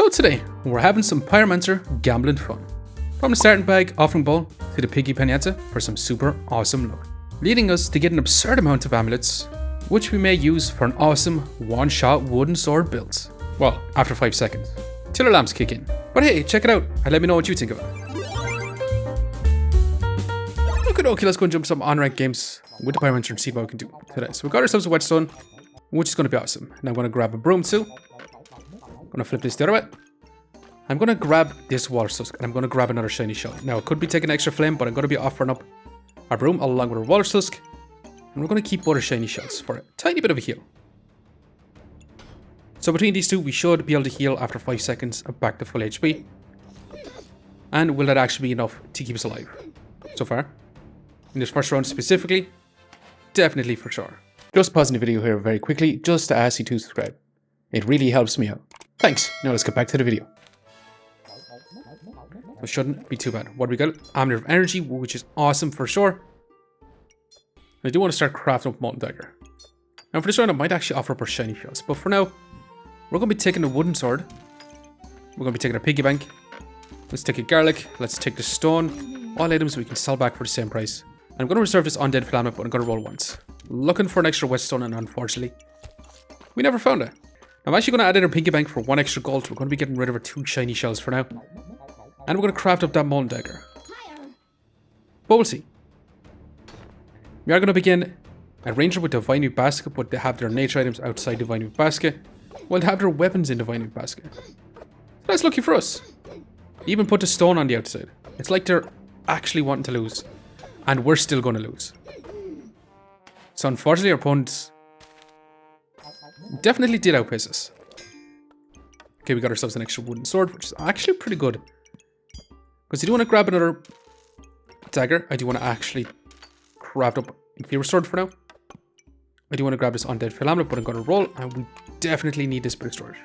So today, we're having some Pyromancer gambling fun. From the starting bag offering ball to the Piggy Pinata for some super awesome luck. Leading us to get an absurd amount of amulets, which we may use for an awesome one-shot wooden sword build. Well, after 5 seconds, till our lamps kick in. But hey, check it out and let me know what you think of it. Okay, let's go and jump some on-ranked games with the Pyromancer and see what we can do today. So we got ourselves a whetstone, which is going to be awesome. Now I'm going to grab a broom too. I'm going to flip this the other way. I'm going to grab this water tusk and I'm going to grab another shiny shell. Now it could be taking extra flame, but I'm going to be offering up our broom along with our water tusk. And we're going to keep both our shiny shells for a tiny bit of a heal. So between these two, we should be able to heal after 5 seconds back to full HP. And will that actually be enough to keep us alive so far? In this first round specifically, definitely for sure. Just pausing the video here very quickly, just to ask you to subscribe. It really helps me out. Thanks. Now let's get back to the video. It shouldn't be too bad. What do we got? Amulet of Energy, which is awesome for sure. I do want to start crafting up Molten Dagger. Now for this round, I might actually offer up our shiny shells, but for now, we're going to be taking the wooden sword. We're going to be taking our piggy bank. Let's take a garlic. Let's take the stone. All items we can sell back for the same price. I'm going to reserve this undead filament, but I'm going to roll once. Looking for an extra whetstone, and unfortunately, we never found it. I'm actually going to add in our piggy bank for 1 extra gold. We're going to be getting rid of our 2 shiny shells for now. And we're going to craft up that molten dagger. But we'll see. We are going to begin a ranger with the Divine Root basket, but they have their nature items outside the Divine Root basket, while they have their weapons in the Divine Root basket. That's lucky for us. They even put the stone on the outside. It's like they're actually wanting to lose. And we're still going to lose. So unfortunately, our opponents definitely did outpace us. Okay, we got ourselves an extra wooden sword, which is actually pretty good. Because I do want to grab another dagger. I do want to actually craft up a Pyro sword for now. I do want to grab this undead filament, but I'm going to roll. And we definitely need this bit of storage.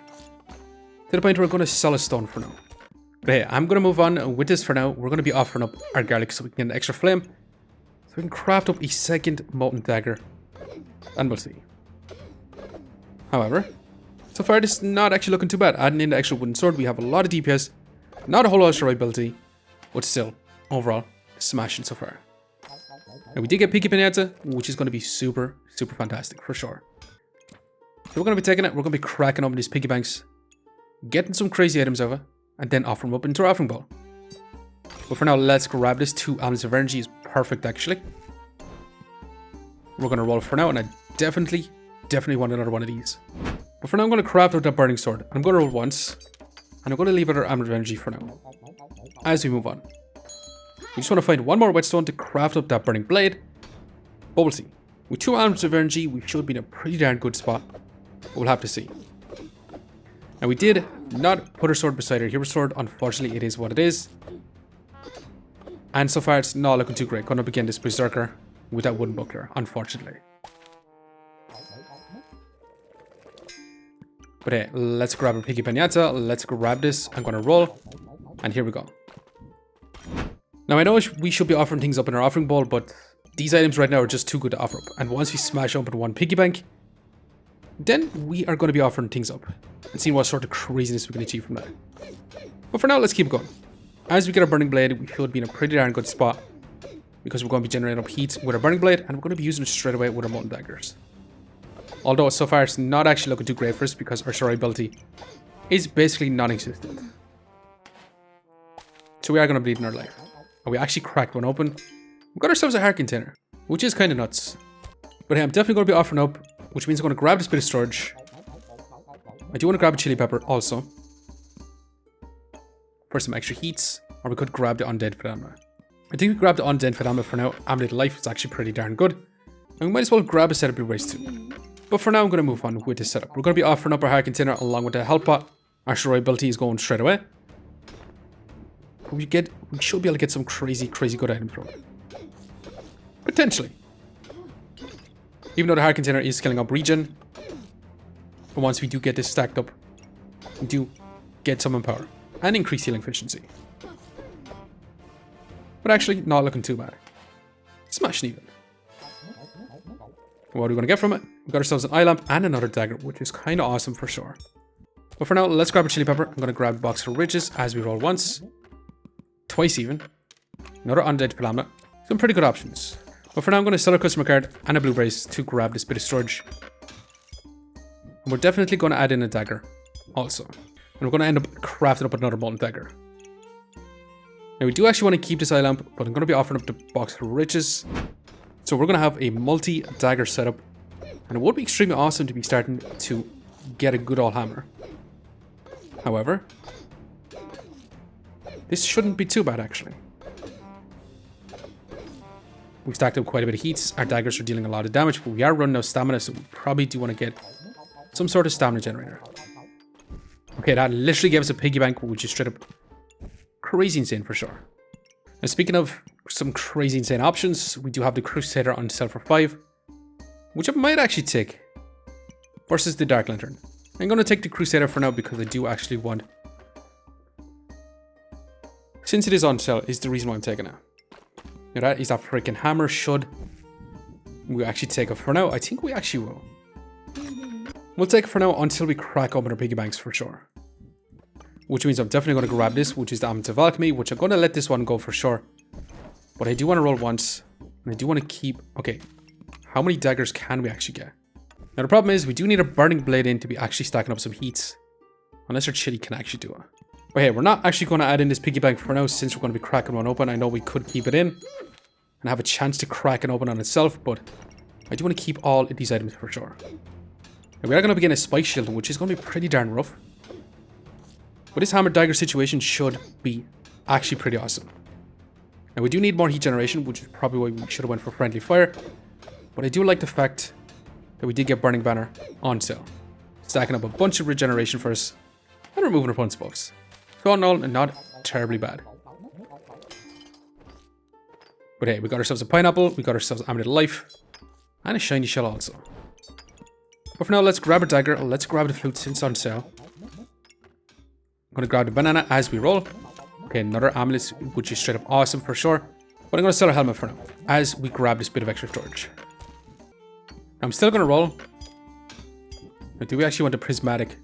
To the point where we're going to sell a stone for now. But hey, I'm going to move on with this for now. We're going to be offering up our garlic so we can get an extra flame. So we can craft up a second molten dagger. And we'll see. However, so far this is not actually looking too bad. Adding in the extra wooden sword, we have a lot of DPS. Not a whole lot of survivability. But still, overall, smashing so far. And we did get Piggy Pinata, which is going to be super, super fantastic for sure. So we're going to be taking it. We're going to be cracking open these piggy banks. Getting some crazy items over. And then offer them up into our offering ball. But for now, let's grab this. 2 amulets of energy is perfect actually. We're going to roll for now, and I definitely want another one of these. But for now, I'm going to craft out that burning sword. I'm going to roll once. And I'm going to leave out our amulet of energy for now. As we move on. We just want to find 1 more whetstone to craft up that burning blade. But we'll see. With 2 amulets of energy, we should be in a pretty darn good spot. But we'll have to see. Now we did not put our sword beside our hero sword. Unfortunately, it is what it is. And so far, it's not looking too great. Going to begin this berserker with that wooden buckler, unfortunately. But hey, let's grab our Piggy Pinata. Let's grab this. I'm going to roll. And here we go. Now I know we should be offering things up in our offering ball, but these items right now are just too good to offer up. And once we smash open 1 piggy bank, then we are going to be offering things up and seeing what sort of craziness we can achieve from that. But for now, let's keep going. As we get our burning blade, we should be in a pretty darn good spot because we're going to be generating up heat with our burning blade, and we're going to be using it straight away with our molten daggers. Although so far it's not actually looking too great for us because our survivability is basically non-existent. So we are going to bleed in our life. And we actually cracked one open. We got ourselves a heart container, which is kind of nuts. But hey, I'm definitely going to be offering up, which means I'm going to grab this bit of storage. I do want to grab a chili pepper also. For some extra heats. Or we could grab the undead filament. I think we grab the undead filament for now. Amulet of Life is actually pretty darn good. And we might as well grab a set of erase too. But for now, I'm going to move on with this setup. We're going to be offering up our heart container along with the health pot. Our survivability is going straight away. We should be able to get some crazy good items from it. Potentially. Even though the heart container is scaling up regen. But once we do get this stacked up, we do get some power and increase healing efficiency. But actually, not looking too bad. Smashing even. What are we going to get from it? We got ourselves an eye lamp and another dagger, which is kind of awesome for sure. But for now, let's grab a chili pepper. I'm going to grab a box of riches as we roll once. Twice even. Another undead Palamna. Some pretty good options. But for now, I'm going to sell a customer card and a blueberries to grab this bit of storage. And we're definitely going to add in a dagger also. And we're going to end up crafting up another molten dagger. Now we do actually want to keep this eye lamp, but I'm going to be offering up the box of riches. So we're going to have a multi-dagger setup. And it would be extremely awesome to be starting to get a good old hammer. However, this shouldn't be too bad actually. We've stacked up quite a bit of heats. Our daggers are dealing a lot of damage, but we are running out of stamina, so we probably do want to get some sort of stamina generator. Okay, that literally gave us a piggy bank, which is straight up crazy insane for sure. Now speaking of some crazy insane options, we do have the Crusader on sale for 5, which I might actually take versus the Dark Lantern. I'm going to take the Crusader for now because I do actually want, since it is on sale, is the reason why I'm taking it. Now that is that freaking hammer. Should we actually take it for now? I think we actually will. We'll take it for now until we crack open our piggy banks for sure. Which means I'm definitely going to grab this, which is the Amulet of Alchemy, which I'm going to let this one go for sure. But I do want to roll once, and I do want to keep... Okay, how many daggers can we actually get? Now the problem is we do need a burning blade in to be actually stacking up some heats. Unless our chili can actually do it. But hey, we're not actually going to add in this piggy bank for now since we're going to be cracking one open. I know we could keep it in and have a chance to crack it open on itself, but I do want to keep all of these items for sure. Now we are going to begin a spike shield, which is going to be pretty darn rough. But this hammer dagger situation should be actually pretty awesome. Now we do need more heat generation, which is probably why we should have went for friendly fire. But I do like the fact that we did get Burning Banner on sale. Stacking up a bunch of regeneration for us and removing opponent's buffs. So all in all, not terribly bad. But hey, we got ourselves a pineapple, we got ourselves Amulet of Life, and a shiny shell also. But for now, let's grab a dagger, let's grab the flute since it's on sale. I'm going to grab the banana as we roll. Okay, another amulet, which is straight up awesome for sure. But I'm going to sell our helmet for now, as we grab this bit of extra storage. I'm still going to roll. But do we actually want a prismatic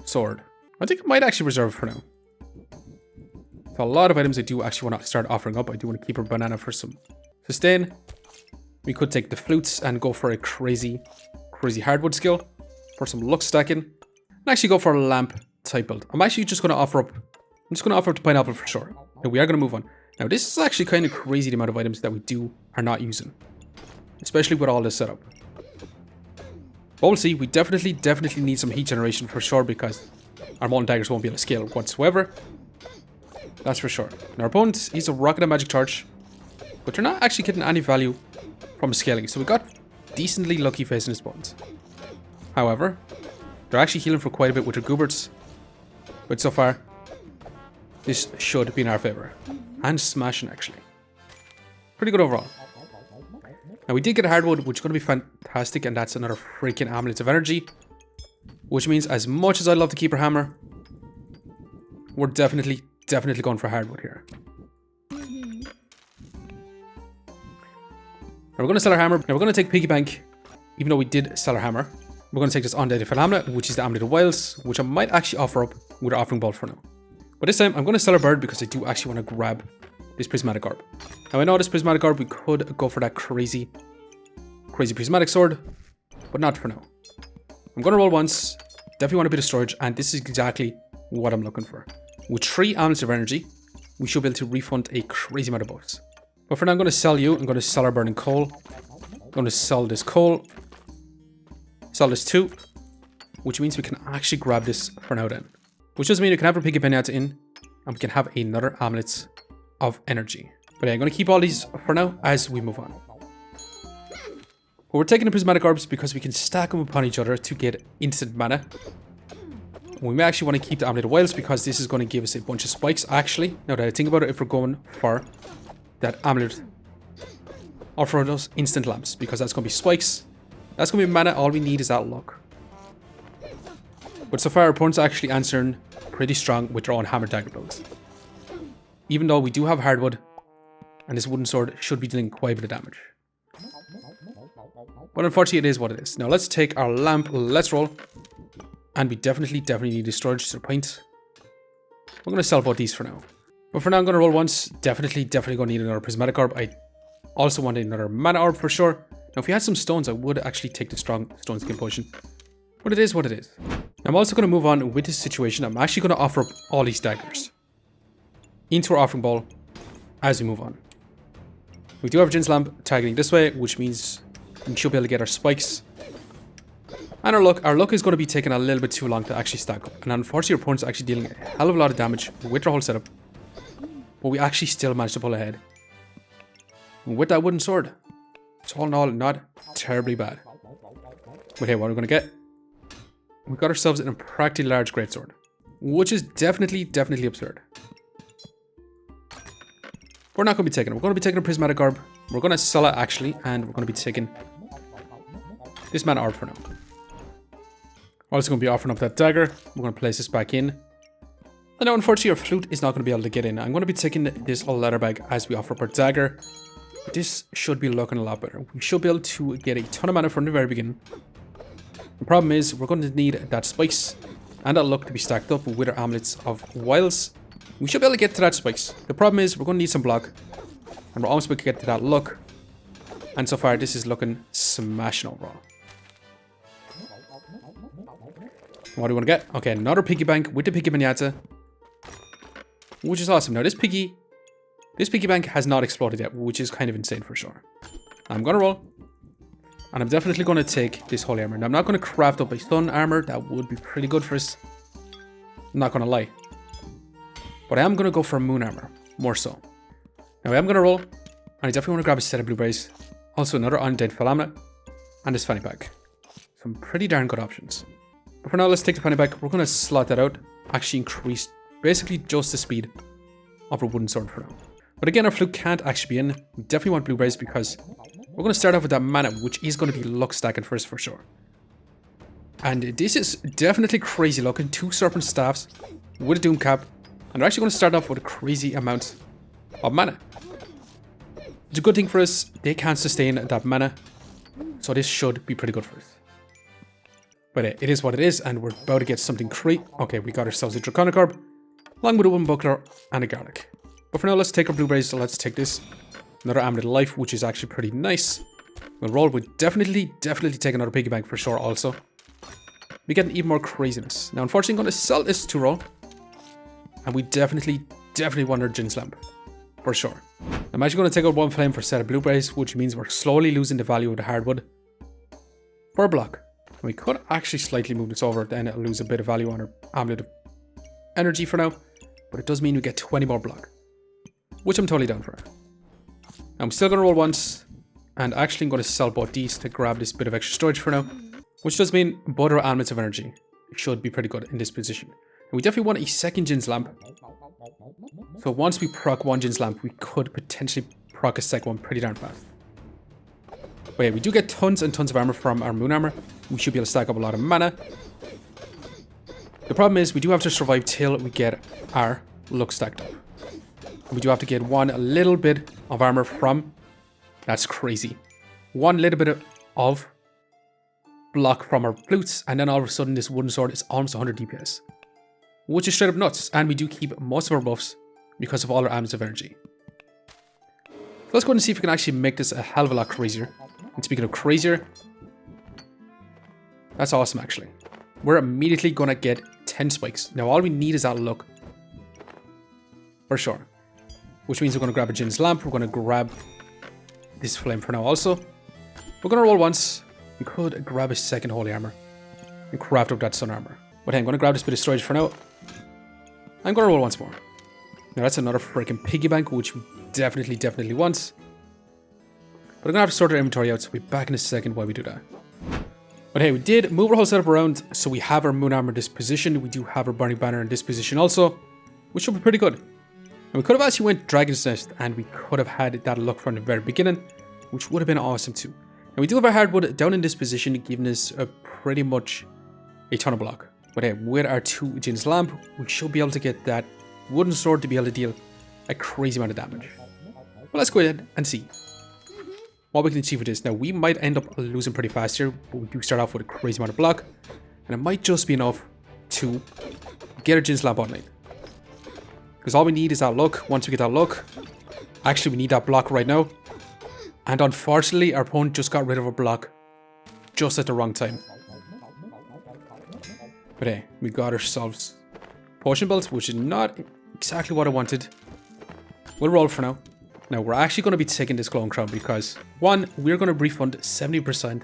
sword? I think I might actually reserve for now. So a lot of items I do actually want to start offering up. I do want to keep our banana for some sustain. We could take the flutes and go for a crazy hardwood skill for some luck stacking. And actually go for a lamp type build. I'm actually just going to offer up. I'm just going to offer up the pineapple for sure. And we are going to move on. Now this is actually kind of crazy the amount of items that we are not using. Especially with all this setup. But we'll see. We definitely need some heat generation for sure because our molten daggers won't be able to scale whatsoever. That's for sure. And our opponent, he's a rocket and magic charge. But they're not actually getting any value from scaling. So we got decently lucky facing his opponent. However, they're actually healing for quite a bit with their gooberts. But so far, this should be in our favor. And smashing actually. Pretty good overall. Now we did get a hardwood, which is going to be fantastic. And that's another freaking amulet of energy. Which means as much as I'd love to keep our hammer, we're definitely going for hardwood here. Now we're going to sell our hammer. Now we're going to take Piggy Bank, even though we did sell our hammer. We're going to take this undead Phenomena, which is the Amulet of Wilds, which I might actually offer up with our offering ball for now. But this time I'm going to sell our bird because I do actually want to grab this prismatic orb. Now I know this prismatic orb, we could go for that crazy prismatic sword, but not for now. I'm going to roll once, definitely want a bit of storage, and this is exactly what I'm looking for. With 3 amulets of energy, we should be able to refund a crazy amount of buffs. But for now, I'm going to sell you. I'm going to sell our burning coal. I'm going to sell this coal. Sell this too. Which means we can actually grab this for now then. Which does mean we can have our Piggy Banks in. And we can have another amulet of energy. But yeah, I'm going to keep all these for now as we move on. But we're taking the prismatic orbs because we can stack them upon each other to get instant mana. We may actually want to keep the Amulet of Wilds because this is going to give us a bunch of spikes actually. Now that I think about it, if we're going for that amulet or for those instant lamps, because that's going to be spikes, that's going to be mana, all we need is that luck. But so far our opponent's actually answering pretty strong with their own hammer dagger builds. Even though we do have hardwood, and this wooden sword should be dealing quite a bit of damage. But unfortunately it is what it is. Now let's take our lamp, let's roll. And we definitely need a storage to the point. We're going to sell both these for now. But for now, I'm going to roll once. Definitely going to need another prismatic orb. I also want another mana orb for sure. Now, if we had some stones, I would actually take the strong stone skin potion. But it is what it is. Now, I'm also going to move on with this situation. I'm actually going to offer up all these daggers into our offering ball as we move on. We do have Jin's lamp targeting this way, which means we should be able to get our spikes. And our luck is going to be taking a little bit too long to actually stack up. And unfortunately, our opponent's actually dealing a hell of a lot of damage with their whole setup. But we actually still managed to pull ahead with that wooden sword. So all in all, not terribly bad. But hey, what are we going to get? We got ourselves in a practically large greatsword, which is definitely absurd. We're not going to be taking it. We're going to be taking a prismatic orb. We're going to sell it actually, and we're going to be taking this mana orb for now. Also going to be offering up that dagger. We're going to place this back in. And now, unfortunately, our flute is not going to be able to get in. I'm going to be taking this leather bag as we offer up our dagger. This should be looking a lot better. We should be able to get a ton of mana from the very beginning. The problem is we're going to need that spikes and that luck to be stacked up with our amulets of wilds. We should be able to get to that spikes. The problem is we're going to need some block. And we're almost able to get to that luck. And so far, this is looking smashing overall. What do we want to get? Okay, another piggy bank with the piggy pinata, which is awesome. Now this piggy bank has not exploded yet, which is kind of insane for sure. I'm gonna roll, and I'm definitely gonna take this holy armor. Now I'm not gonna craft up a sun armor. That would be pretty good for us. I'm not gonna lie, but I am gonna go for a moon armor more so. Now I am gonna roll, and I definitely want to grab a set of blueberries, also another undead Philamina, and this fanny pack. Some pretty darn good options. But for now, let's take the fanny pack. We're going to slot that out. Actually increase basically just the speed of our wooden sword for now. But again, our flute can't actually be in. We definitely want blueberries because we're going to start off with that mana, which is going to be luck stacking first for sure. And this is definitely crazy looking. 2 serpent staffs with a doom cap. And they're actually going to start off with a crazy amount of mana. It's a good thing for us. They can't sustain that mana. So this should be pretty good for us. But it is what it is, and we're about to get something great. Okay, we got ourselves a draconic orb, along with a wooden buckler and a garlic. But for now, let's take our blueberries. So let's take this. Another amulet of life, which is actually pretty nice. We'll roll with definitely take another piggy bank for sure also. We get even more craziness. Now, unfortunately, I'm going to sell this to roll. And we definitely want our Jin's lamp. For sure. I'm actually going to take out 1 flame for a set of blueberries, which means we're slowly losing the value of the hardwood for a block. We could actually slightly move this over, then it'll lose a bit of value on our amulet of energy for now. But it does mean we get 20 more block, which I'm totally down for. I'm still going to roll once, and actually I'm going to sell both these to grab this bit of extra storage for now, which does mean both our amulets of energy should be pretty good in this position. And we definitely want a second Jin's lamp. So once we proc 1 Jin's lamp, we could potentially proc a second one pretty darn fast. But yeah, we do get tons and tons of armor from our moon armor. We should be able to stack up a lot of mana. The problem is we do have to survive till we get our luck stacked up. And we do have to get one little bit of armor from... That's crazy. One little bit of block from our flutes, and then all of a sudden this wooden sword is almost 100 DPS. Which is straight up nuts. And we do keep most of our buffs because of all our amulets of energy. So let's go and see if we can actually make this a hell of a lot crazier. And speaking of crazier, that's awesome actually. We're immediately going to get 10 spikes. Now all we need is that luck. For sure. Which means we're going to grab a Jin's lamp. We're going to grab this flame for now also. We're going to roll once. We could grab a second holy armor and craft up that sun armor. But hey, I'm going to grab this bit of storage for now. I'm going to roll once more. Now that's another freaking piggy bank, which we definitely want. But I'm going to have to sort our inventory out, so we'll be back in a second while we do that. But hey, we did move our whole setup around, so we have our moon armor in this position. We do have our burning banner in this position also, which should be pretty good. And we could have actually went Dragon's Nest, and we could have had that luck from the very beginning, which would have been awesome too. And we do have our hardwood down in this position, giving us pretty much a ton of block. But hey, with our 2 Jin's lamp, we should be able to get that wooden sword to be able to deal a crazy amount of damage. Well, let's go ahead and see what we can achieve with this. Now, we might end up losing pretty fast here, but we do start off with a crazy amount of block. And it might just be enough to get a Jin's Lamp online. Because all we need is that luck. Once we get that luck, actually we need that block right now. And unfortunately, our opponent just got rid of a block just at the wrong time. But hey, we got ourselves potion belts, which is not exactly what I wanted. We'll roll for now. Now, we're actually going to be taking this Glowing Crown because, one, we're going to refund 70%,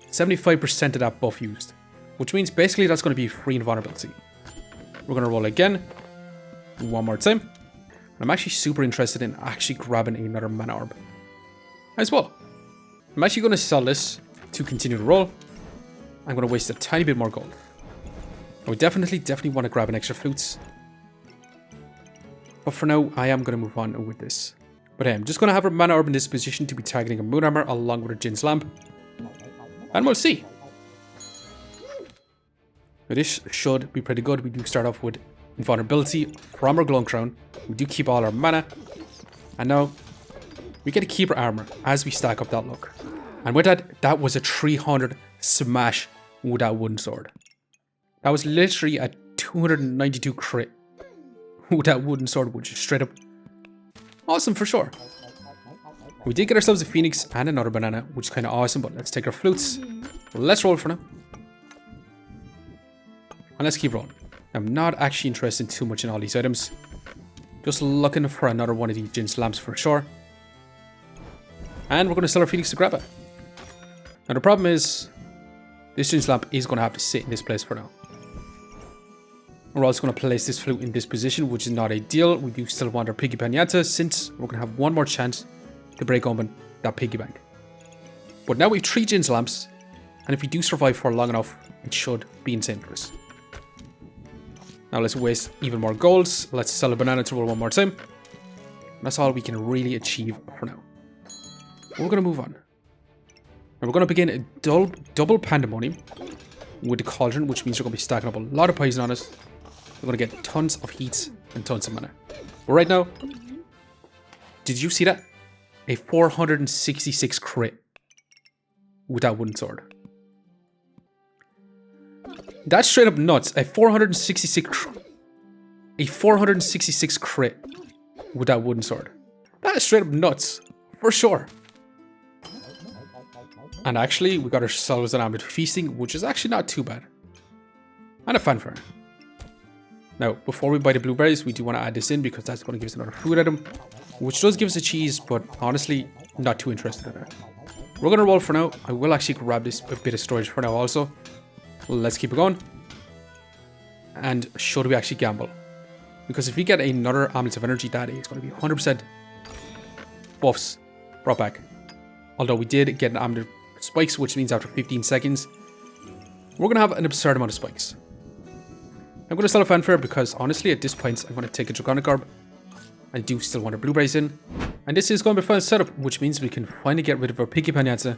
75% of that buff used. Which means basically that's going to be free invulnerability. We're going to roll again. One more time. And I'm actually super interested in actually grabbing another mana orb as well. I'm actually going to sell this to continue to roll. I'm going to waste a tiny bit more gold. I would definitely want to grab an extra flutes. But for now, I am going to move on with this. But I'm just going to have a mana orb in this position to be targeting a moon armor along with a Jin's Lamp. And we'll see. But this should be pretty good. We do start off with invulnerability from our Glowing Crown. We do keep all our mana. And now, we get to keep our armor as we stack up that luck. And with that, that was a 300 smash with that wooden sword. That was literally a 292 crit with that wooden sword, which is straight up awesome for sure. We did get ourselves a phoenix and another banana, which is kind of awesome, but let's take our flutes. Let's roll for now. And let's keep rolling. I'm not actually interested too much in all these items. Just looking for another one of these Jin's Lamps for sure. And we're going to sell our phoenix to grab it. Now the problem is, this Jin's Lamp is going to have to sit in this place for now. We're also going to place this flute in this position, which is not ideal. We do still want our Piggy Pinata, since we're going to have one more chance to break open that piggy bank. But now we have 3 Jin's Lamps, and if we do survive for long enough, it should be insane for us. Now let's waste even more golds. Let's sell a banana to roll one more time. That's all we can really achieve for now. We're going to move on. And we're going to begin a double pandemonium with the cauldron, which means we're going to be stacking up a lot of poison on us. We're going to get tons of heat and tons of mana. But right now, did you see that? A 466 crit with that wooden sword. That's straight up nuts. A 466 crit with that wooden sword. That is straight up nuts, for sure. And actually, we got ourselves an amulet feasting, which is actually not too bad. And a fanfare. Now, before we buy the blueberries, we do want to add this in because that's going to give us another food item, which does give us a cheese, but honestly, not too interested in it. We're going to roll for now. I will actually grab this a bit of storage for now also. Let's keep it going. And should we actually gamble? Because if we get another amulet of energy, that is going to be 100% buffs brought back. Although we did get an amulet spikes, which means after 15 seconds, we're going to have an absurd amount of spikes. I'm going to sell a fanfare because honestly at this point I'm going to take a Draconic Orb. I do still want our blueberries in. And this is going to be a fun setup, which means we can finally get rid of our Piggy Pinata,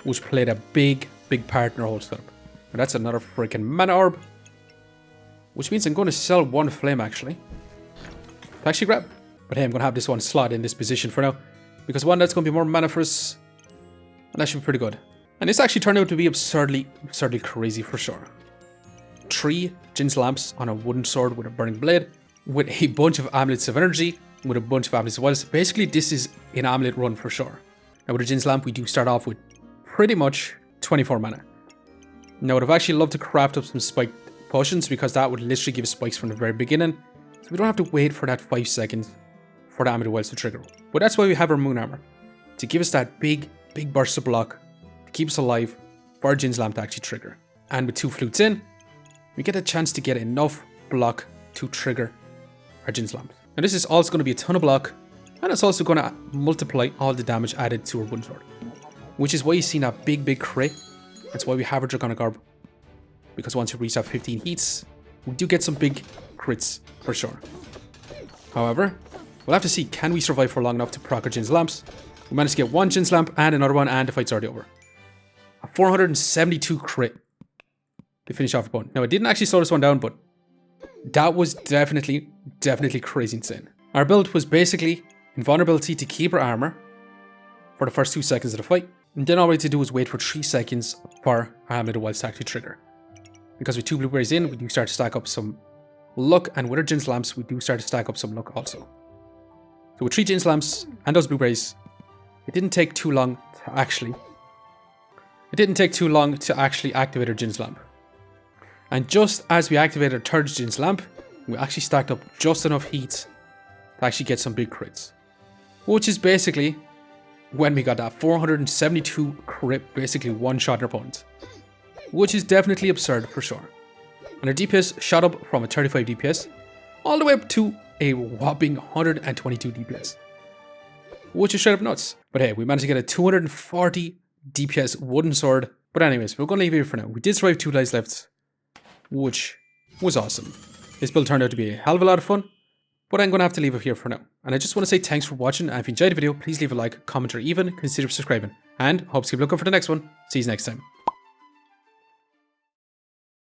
which played a big part in our whole setup. And that's another freaking mana orb, which means I'm going to sell one flame actually. To actually grab. But hey, I'm going to have this one slot in this position for now. Because one, that's going to be more mana for us. And that should be pretty good. And this actually turned out to be absurdly crazy for sure. 3 Jin's Lamps on a wooden sword with a burning blade, with a bunch of amulets of energy, with a bunch of amulets of wells. Basically, this is an amulet run for sure. Now with a Jin's Lamp, we do start off with pretty much 24 mana. Now, I'd have actually loved to craft up some spiked potions because that would literally give spikes from the very beginning. So we don't have to wait for that 5 seconds for the amulet wells to trigger. But that's why we have our moon armor. To give us that big burst of block, to keep us alive, for our Jin's Lamp to actually trigger. And with 2 flutes in, we get a chance to get enough block to trigger our Jin's Lamp. And this is also going to be a ton of block, and it's also going to multiply all the damage added to our wooden sword. Which is why you see that big crit. That's why we have our Draconic Orb. Because once you reach that 15 heats, we do get some big crits for sure. However, we'll have to see, can we survive for long enough to proc our Jin's Lamps? We managed to get 1 Jin's Lamp and another one, and the fight's already over. A 472 crit to finish off the opponent. Now, I didn't actually slow this one down, but that was definitely crazy insane. Our build was basically invulnerability to keep our armor for the first 2 seconds of the fight. And then all we need to do is wait for 3 seconds for our amulet of wilds to actually trigger. Because with 2 blueberries in, we do start to stack up some luck, and with our ginseng lamps, we do start to stack up some luck also. So with 3 ginseng lamps and those blueberries, it didn't take too long to actually activate our ginseng lamp. And just as we activated our 3rd ginseng lamp, we actually stacked up just enough heat to actually get some big crits. Which is basically when we got that 472 crit, basically one shot our opponent. Which is definitely absurd for sure. And our DPS shot up from a 35 DPS all the way up to a whopping 122 DPS. Which is straight up nuts. But hey, we managed to get a 240 DPS wooden sword. But anyways, we're going to leave it here for now. We did survive 2 lives left, which was awesome. This build turned out to be a hell of a lot of fun. But I'm going to have to leave it here for now. And I just want to say thanks for watching. And if you enjoyed the video, please leave a like, comment, or even consider subscribing. And hope to keep looking for the next one. See you next time.